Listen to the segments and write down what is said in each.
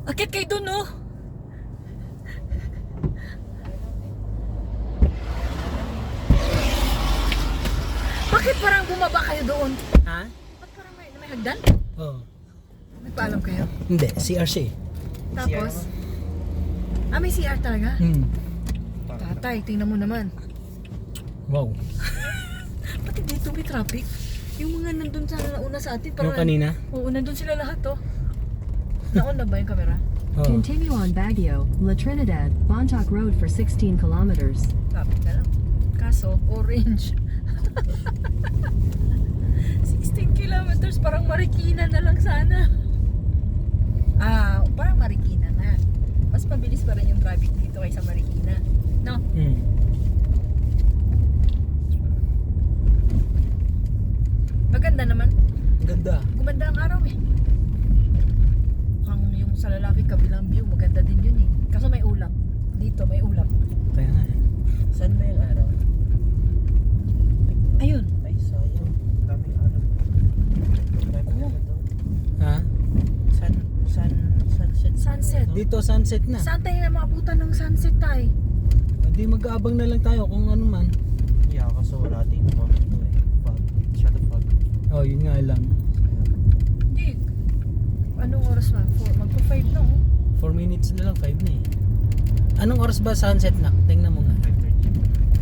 Akit kayo dun, oh. Bakit parang bumaba kayo doon? Ha? Ba't parang may hagdan? Oo. Nagpaalam kayo. Hindi, CRC. Tapos, may CR talaga? Tatay, tingnan mo naman. Wow. Pati dito may traffic. Yung mga nandun sa nauna sa atin. Yung kanina? Oo, nandun sila lahat, oh. Naon na ba yung camera? Oo. Continue on Baguio, La Trinidad, Bontoc Road for 16 kilometers. Traffic na lang. Kaso, orange. 16 kilometers, parang Marikina na lang sana. Parang Marikina na. Mas mabilis pa rin yung traffic dito kaysa Marikina. No? Maganda naman. Ganda. Gumanda ang araw eh. Mukhang yung sa lalaki kabilang view, maganda din yun eh. Kaso may ulap. Dito may ulap. Kaya nga eh. Saan ba yung araw? Ayun. Ay, sayang. Daming araw. Daming araw doon. Ha? Sunset. Sunset. Dito sunset na. Saan tayo na makabutan ng sunset tayo? Hindi mag-aabang na lang tayo kung ano man. Yeah, kaso wala din naman ito eh. Fog. Shadow fog. Oh, yun nga lang. Hindi. Anong oras na? Magpo-5 na oh. 4 minutes na lang, 5 na eh. Anong oras ba sunset na? Tingnan mo nga.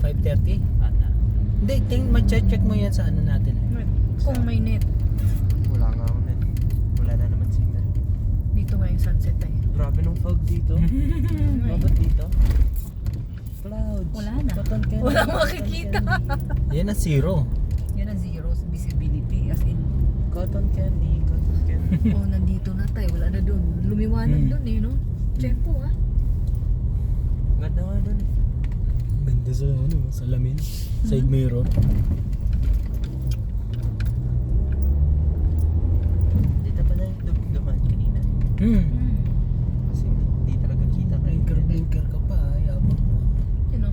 5:30? 5:30. Ata. Hindi, mag-check mo yan sa ano natin. Kung may net. Wala nga ako net. Wala na naman signal. Dito nga yung sunset tayo. Grabe nung fog dito. Mabot dito. Clouds. Wala na. Cotton candy. Wala makikita. Yan na zero. Yun ang zero visibility. As in, Cotton candy. Cotton candy. nandito na tayo. Wala na dun. Lumiwanag dun eh, no? Tempo ah. Ganda nga dun. Ganda sa ano, salamin. Side mirror. Dito pala yung dumaan kanina. Kasi hindi talaga kita Blinker ka pa, yabang mo. Sino?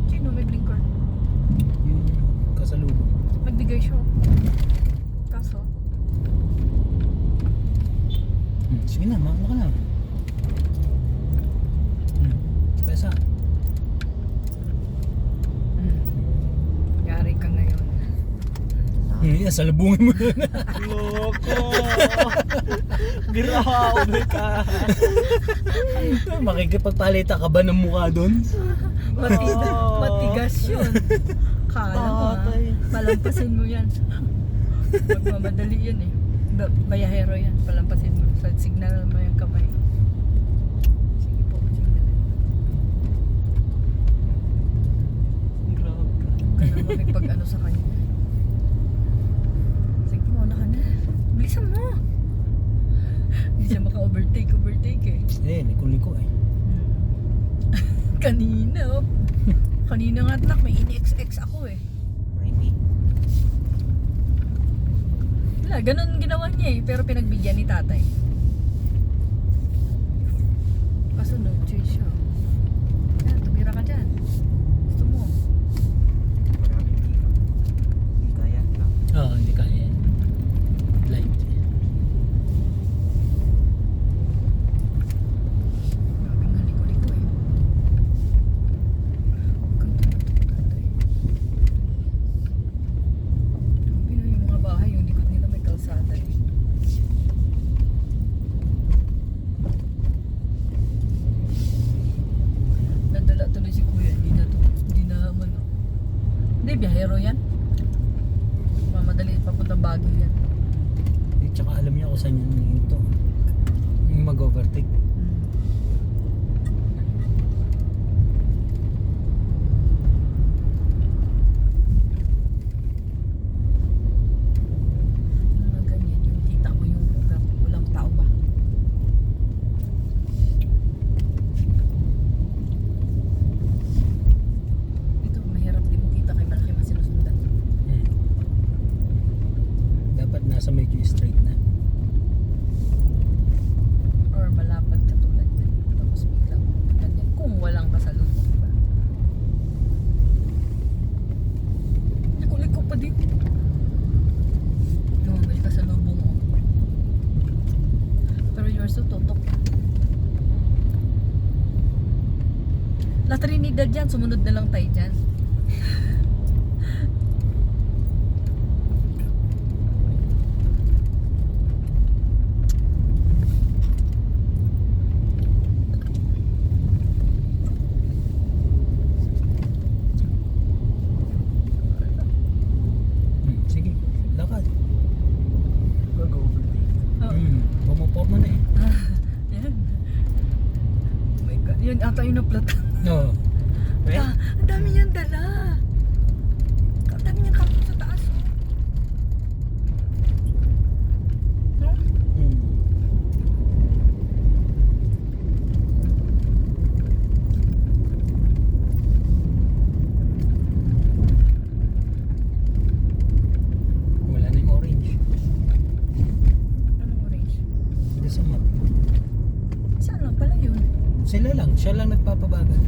Sino may blinker? Yung kasalubong. Nagbigay siya. Kaso, Sige na, mama ka na. Pesa. yari ka ngayon. Salubungin mo na. Loko! Grabe ka! Makikipagpalita ka ba ng mukha doon? Matigas yun. Kala mo ha. Tatay. Palampasin mo yan. Magmamadali yun eh. Bayahero yan. Palampasin mo. Signal mo yung kamay. Sige po, signal. Grabe ka. Huwag ka na makipag-ano sa kanya. Sige mo, na ka na. Bilisan mo. Hindi siya maka-overtake eh. Liko eh. Kanina oh. Kanina nga nak, may in-XX ako eh. Hindi. Wala, ganun ginawa niya eh. Pero pinagbigyan ni tatay. Kaso no choice siya. Yan, tumira ka dyan. Gusto mo. Maraming dito. Hindi kaya lang. Oo, hindi kaya. Light. Grabe nga liko-liko eh. Huwag kang tumutok, tatay. Grabe na yung mga bahay, yung likod nila may kalsada eh. Nadala tuloy si kuya, hindi na ano. Hindi, biyahero yan. Mamadali, papuntang Baguio yan. Tsaka alam niya kung saan yun ito. Yung mag-overtake. Mga ganyan, yung kita ko yung walang tao ba. Ito, mahirap din mo kita kay malaki masinusundan. Dapat nasa medyo straight na. Or malapad katulad yan. Tapos biglang ganyan. Kung walang kasalubong ba. Liko-liko pa din. No, may kasalubong mo. Pero dyan, sumunod na lang tayo dyan. Sige, lakad. Mag-overtake. Oo. Pumuporma na eh. Yan. Oh my God. Yun ata yung naplata. Oo. Eh? Ang dami niyang dala. Ang dami niyang karton sa taas. No? Wala na yung orange. Anong orange? Hindi sa map. Saan lang pala yun? Sila lang, siya lang nagpapabagal.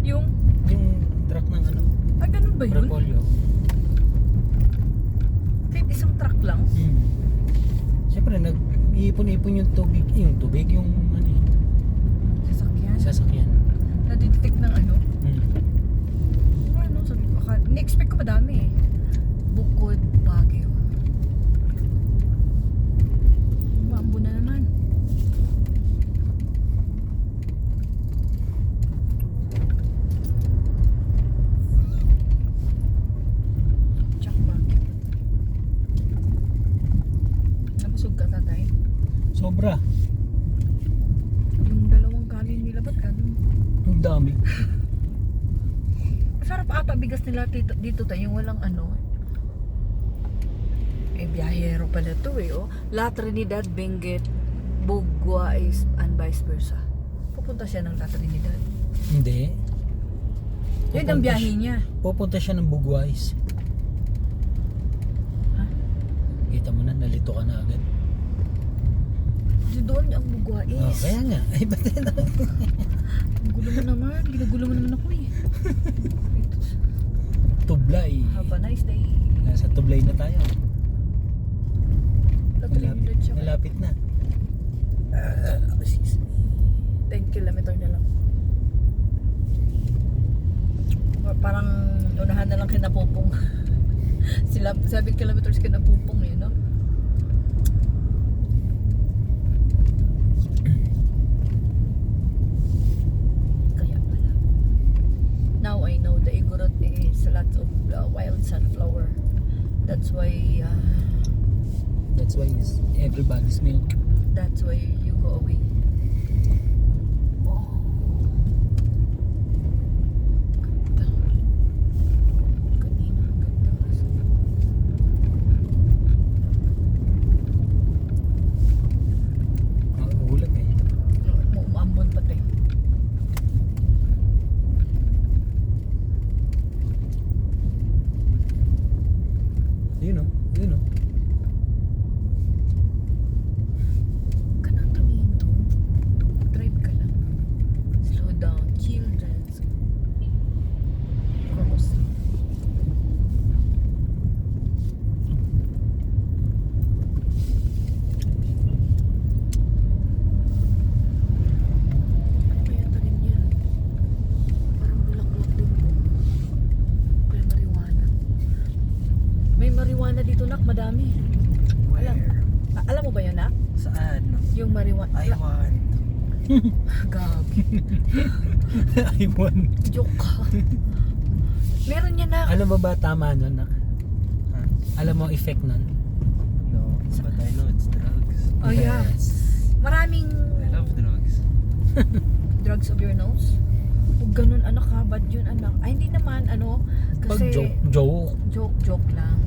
Yung, Yung truck ng ano, ganun ba yun? Repolyo. Kahit isang truck lang? Siyempre, nag-iipon-ipon yung tubig, yung ano eh, Sasakyan? sasakyan. Nadidetect ng ano? Hmm. Ano, sabi ko, ni-expect ko madami eh. Bukod, Baguio. Maambo na naman. Tsak Baguio. Nabusog ka, tatay? Sobra. Yung dalawang kanin nila, ba't ganun? Ang dami. Sarap ata bigas nila dito tayo, yung walang ano. Biyahero pala to eh, oh. La Trinidad, Benguet, Buguais, and vice versa. Pupunta siya ng La Trinidad. Hindi. Yun ang biyahe niya. Pupunta siya ng Buguais. Ha? Kita mo na, nalito ka na agad. Doon ang Buguais. Oh, kaya nga. Ay, ba't yun? Ang gulo mo naman. Ginugulo mo naman ako eh. Tublay. Have a nice day. Nasa Tublay na tayo. La Trinidad siya. Malapit na. 10 kilometer na lang. Parang unahan na lang kinapupong. Sila 7 kilometers kinapupong eh, no? Kaya pala. Now I know the Igorot is lots of wild sunflower. That's why That's why it's everybody's milk. That's why you go away. Oh. Ganda. Kanina, ganda kasi. Ulam eh. Umaambon pati. Yun o. Yun o. Kanang tumingin to. Drive ka lang. Slow down. Children's cross. Ano kaya talim yan? Parang bulaklak din po. Kaya marijuana. May marijuana dito, nak. Madami. Alam. Alam mo ba yun, nak? Saan? Yung marijuana. I want. Gabi. I want. Joke ka. Meron yan, nak. Alam mo ba tama nun? Huh? Alam mo effect nun? No, but I know it's drugs. Oh, yeah. Yes. Maraming I love drugs. drugs of your nose. Huwag ganun, anak ha. Bad yun, anak. Ay, hindi naman, ano. Pag Kasi, joke. joke lang.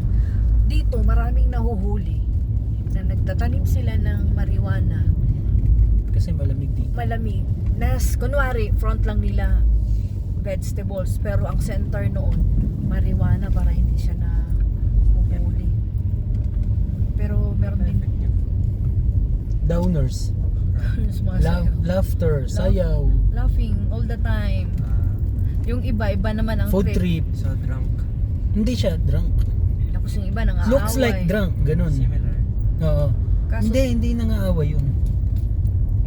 Dito, maraming nahuhuli na nagtatanim sila ng marijuana. Kasi malamig dito. Malamig. Kunwari, front lang nila vegetables. Pero ang center noon, marijuana para hindi siya na huhuli. Pero meron din Downers. mga sayaw. Laughter. Sayaw. Laughing all the time. Yung iba naman ang Food trip. So drunk. Hindi siya drunk. Tapos yung iba nang Looks like drunk. Ganun. Similar. Oo. Kaso, Hindi nangaaway yun.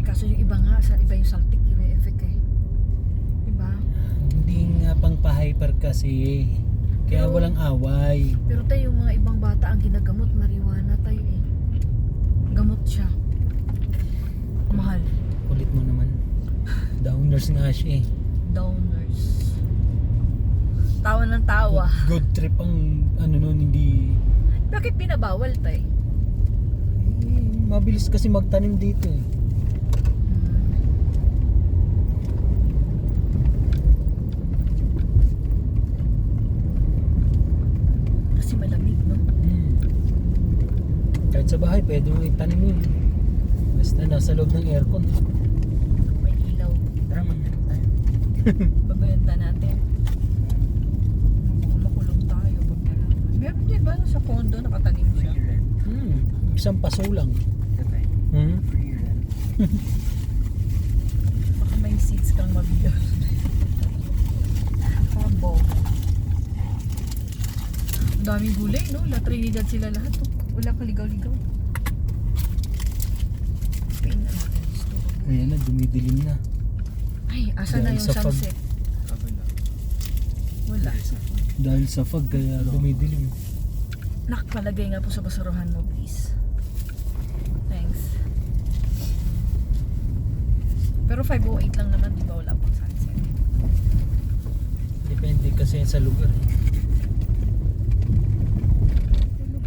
kaso yung iba nga, iba yung saltik, yung effect eh. Diba? Hindi pang pa-hyper kasi. Kaya Pero- walang away. Pero tayo, yung mga ibang bata ang ginagamot, marijuana tayo eh. Gamot siya. Mahal. Kulit mo naman. Downers nga siya eh. Downers. Tawa ng tawa. Good trip ang ano nun, hindi... Bakit binabawal tayo? Mabilis kasi magtanim dito eh. Kasi malamig, no? Kahit sa bahay, pwede mo itanim yun. Basta nasa loob ng aircon. May ilaw. Tara, magtanong tayo. Babenta natin. Baka makulong tayo pag nalaman. Meron din ba sa condo nakatanim siya? Free rent. Isang paso lang. Tatay. Hmm? Free rent. Baka may seats kang mabigat. Pabo. Ang daming gulay, no? La Trinidad sila lahat, oh. Wala kaligaw-ligaw. Pain na natin gusto. Ayan na, dumidilim na. Ay, asa na Dahil yung sa fog. sunset? Wala. Dahil sa fog, kaya dumidilim. Nakapalagay nga po sa basurahan mo, please. Thanks. Pero 5:08 lang naman, di ba? Wala pang sunset. Depende kasi sa lugar.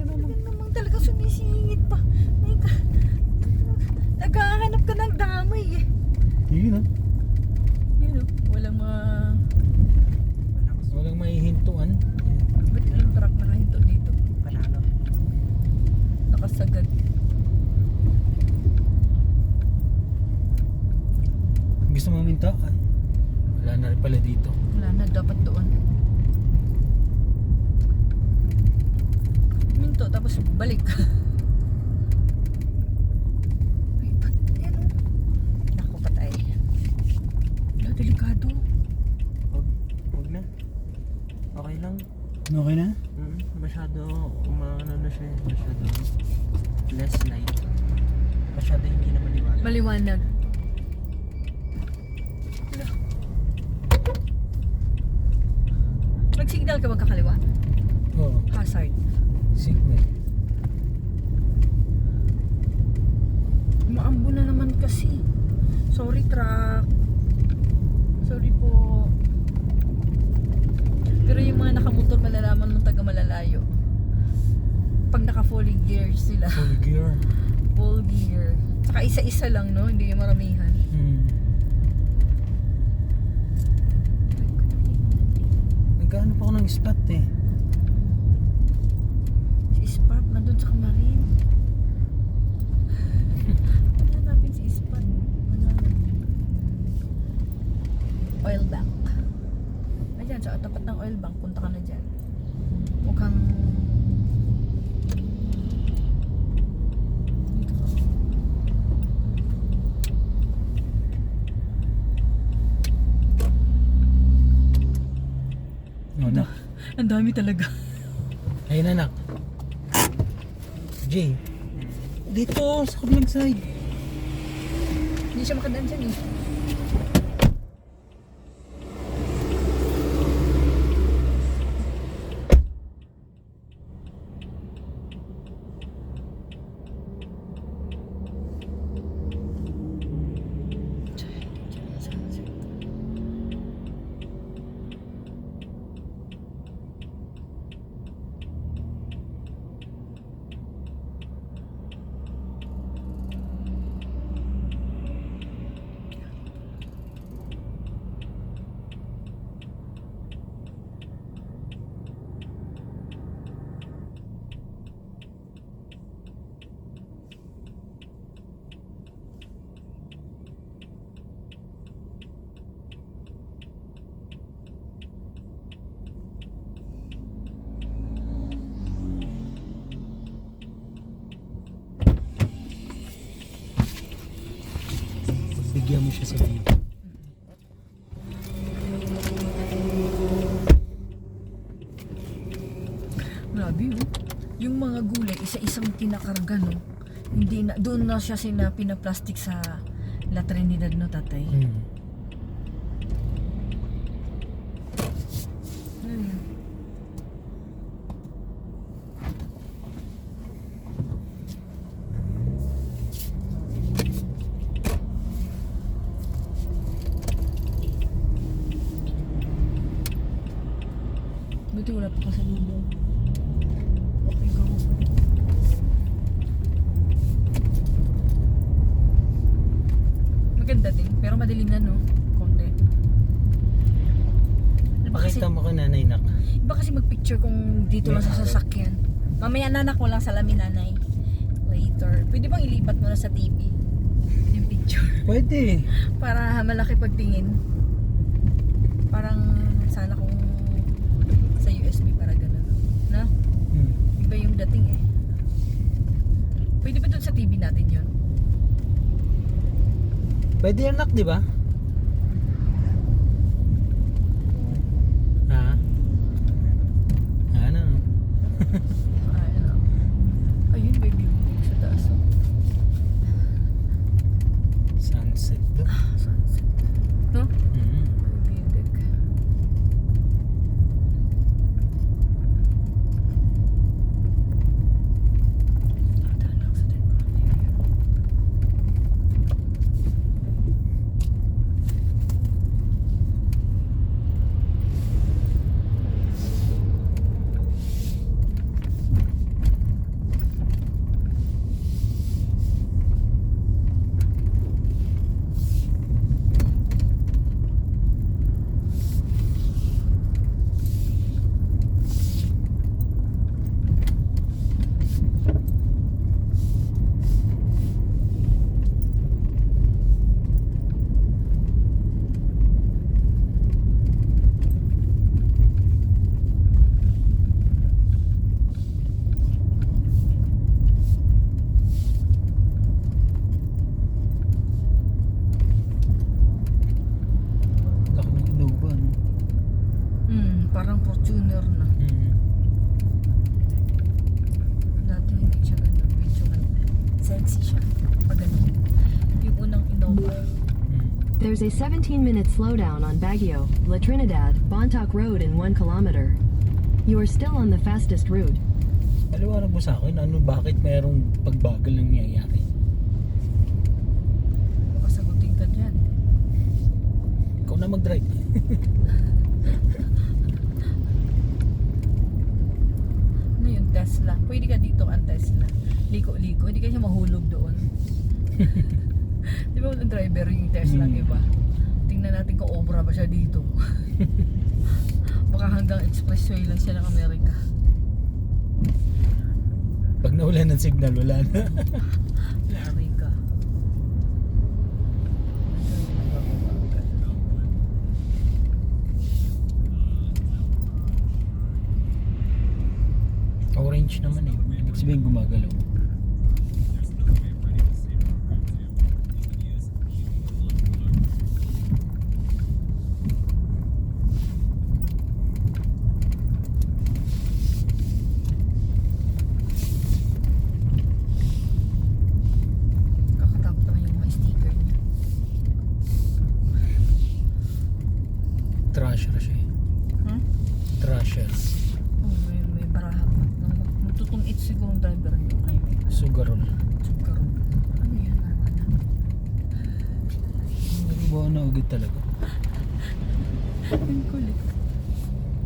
Naman talaga sumisingit pa. Naghahanap ka ng damay eh. Yun ah. Yun o, walang mga... Walang maihintuan. Ba't yung truck nakahinto dito? Panalo. Nakasagad. Gusto mong minta? Ay, wala na rin pala dito. Wala na, dapat doon. Minto, tapos balik. Ay, ba't yan o? Naku, patay. Wala, delikado. Huwag na. Okay lang. Okay na? Masyado, umano na siya. Masyado less light. Masyado hindi na maliwanag. Maliwanag. Wala. Mag-signal ka magkakaliwa? Oo. Hazard. Signal. Maambo na naman kasi. Sorry truck. Sorry po. Pero yung mga nakamotor malalaman mong taga malalayo. Pag naka fully gear sila. Full gear. Full gear. Saka isa-isa lang, no? Hindi yung maramihan. Nagkaano pa ako ng spot eh. Si Ispat, nandun sa kamarin. Hanapin si Ispat. Wala na. Oil bank. Ayan, sa tapat ng oil bank, punta ka na dyan. Mukhang... Dito ka. No, na. Ang dami talaga. Ayun anak. Jay. Dito sa kabilang side. Hindi siya makadaan dyan eh. Bigyan mo siya sa view. Grabe oh. Yung mga gulay, isa-isang kinakarga no. Hindi na, doon na siya pinaplastic sa La Trinidad no tatay. Buti wala pa kasalubong. Okay, go. Maganda din, pero madilim na, no? Konti. Iba kasi, Pakita mo ka nanay nak. iba kasi mag-picture kung dito lang sa sasakyan. Mamaya nanak mo lang salamin, nanay. Later. Pwede bang ilipat mo na sa TV? Yung picture. Pwede. Para malaki pagtingin. Parang sana kung sa USB para ganun. No? Hmm. Iba yung dating eh. Pwede ba dun sa TV natin yun? Pwede yan nak, di ba? Ha? Ano? Ano? Ayun, baby. Sa taas. Oh. Sunset do. Sunset. No? Hmm. Baby deck. Daan lang sa temporary area. Laki ng Innova, no? Parang Fortuner na. Hmm. Dati hindi siya ganun. Medyo sexy siya. Pag ganun. Yung unang Innova. Hmm. There's a 17-minute slowdown on Baguio, La Trinidad, Bontoc Road in 1 kilometer. You are still on the fastest route. Paliwanag mo sa akin, bakit mayroong pagbagal ng nangyayari? Baka sagutin ka dyan. Ikaw na mag-drive. Ano yung Tesla? Pwede ka dito ang Tesla. Liko-liko. Hindi ka siya mahulog doon. Di ba ang driver yung Tesla, iba? Tingnan natin kung obra ba siya dito. Baka hanggang expressway lang siya ng Amerika. Pag nawala ng signal, wala na. Yari ka. Orange naman eh. Ibig sabihin gumagalaw. Kakatakot naman yung mga sticker niya. Trasher siya eh. Hmm? Trasher. Oh, may baraha pa. Tutungit siguro ang driver niyo. Ay, may Sugarol. sugar. Ano yan? Armada? Ano ba na ugit talaga? Ang kulit.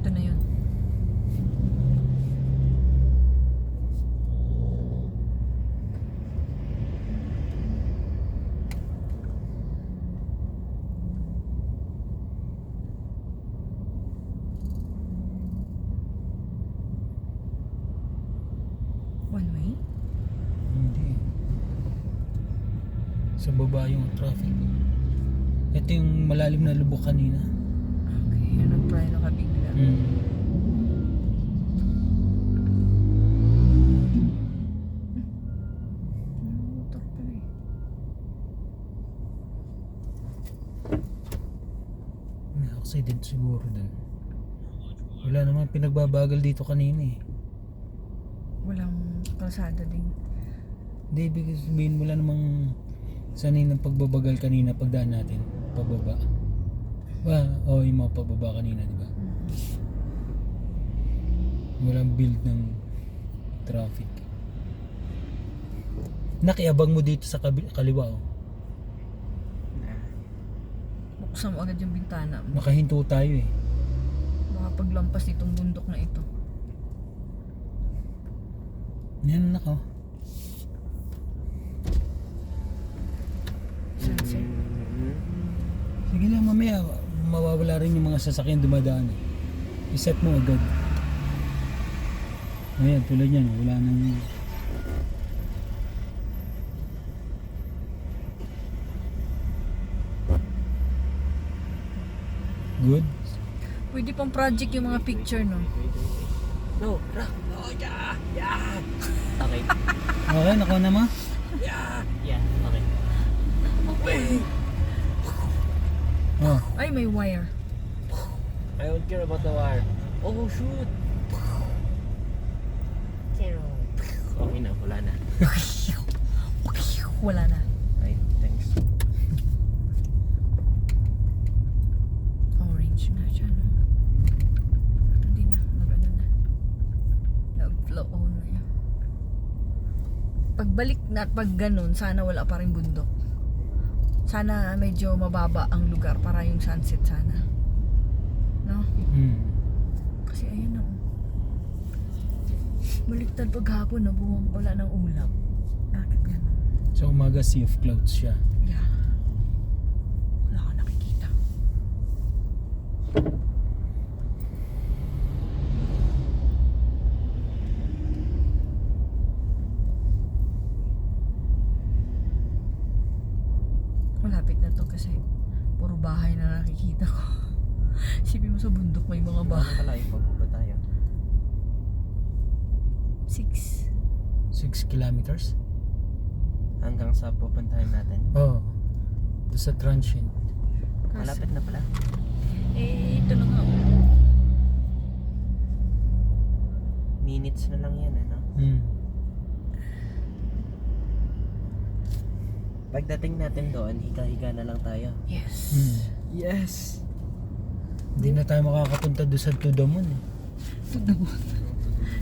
Ito na yun. One way? Hindi. Sa baba yung traffic. Ito yung malalim na lubok kanina. Okay, yun ang try na kabigla. Hmm. Motor pa eh. May accident siguro dun. Wala naman pinagbabagal dito kanina eh. Walang kalsada din. Hindi, ibig sabihin wala namang sanay ng pagbabagal kanina pagdaan natin. Pababa. Yung mga pababa kanina, di ba? Walang build ng traffic. Nakiabang mo dito sa kaliwa oh. Buksan mo agad yung bintana mo. Nakahinto tayo eh. Baka makapaglampas nitong bundok na ito. Yan ako. Sunset. Sige lang, mamaya mawawala rin yung mga sasakyan dumadaan. I-set mo agad. Ayan, tulad yan. Wala nang... Good? Pwede pang project yung mga picture, no? No, rock. Oh, yeah. Yeah. Okay. Okay, nakuha na mo? Yeah, okay. Oh, Ay, may wire. I don't care about the wire. Oh, shoot. Okay na, wala na. Wala na. Ay, thanks. Orange na siya, no? Hindi na, mag-ano na. Nag-flow on na yan. Pagbalik na at pag ganun, sana wala pa rin bundok. Sana medyo mababa ang lugar para yung sunset sana. No? Kasi ayun na. Baliktad paghapon na wala ng ulap. Bakit ganun? sa umaga sea of clouds siya. Yeah. Wala ka nakikita. Malapit na to kasi puro bahay na nakikita ko. Isipin mo sa bundok may mga bahay. Kalayo pa po ba tayo? 6. 6 kilometers? Hanggang sa pupuntahan natin. Oo. Doon sa transient. Malapit na pala. Eh, ito na nga. Minutes na lang yan, ano? Pagdating natin doon, higa-higa na lang tayo. Yes. Yes! Hindi na tayo makakapunta doon sa To The Moon eh.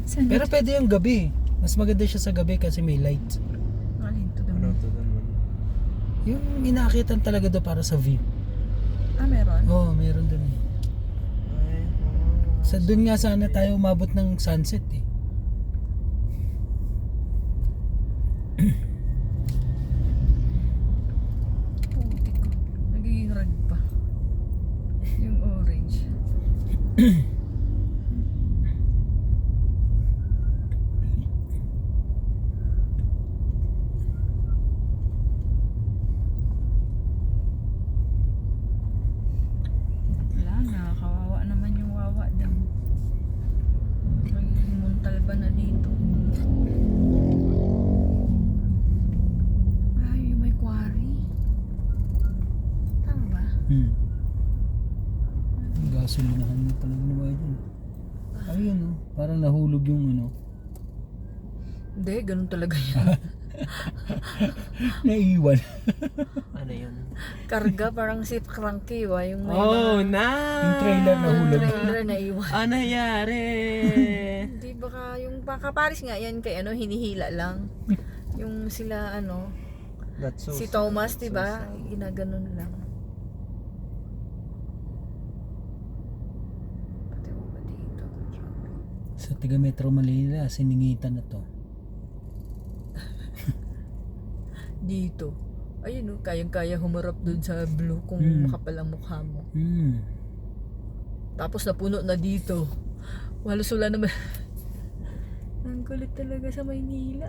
Saan Pero pwede yung gabi. Mas maganda siya sa gabi kasi may light. Alin to the Ano moon? to doon? Yung inaakitan talaga doon para sa view. Ah, meron? Oo, meron doon eh. Ay, Sa doon nga sana tayo umabot ng sunset eh. Putik ko. Nagiging red pa. Yung orange. Wala na. Kawawa naman yung wawa daw. Magiging muntal ba na dito? Ay, yung may quarry. Tama ba? Ang gasolinahan mo pala ginawa dyan. Ayun oh, parang nahulog yung ano. Hindi, ganun talaga yan. Naiwan. Ano yun? Karga parang si Cranky, wa? Yung may Oh, mga na! Yung trailer nahulog. trailer na iwan. Ano nangyari? Hindi baka yung kaparis nga yan kay ano, hinihila lang. Yung sila ano, That's so si sad. Thomas, That's so 'di ba? sad. Ginaganon lang. Pati mo ba dito? Sa taga Metro Manila, siningitan na to. Dito. Ayun, oh, kayang-kaya humarap doon sa blue kung makapal ang mukha mo. Tapos napuno na dito. Halos wala naman. Ang kulit talaga sa Maynila.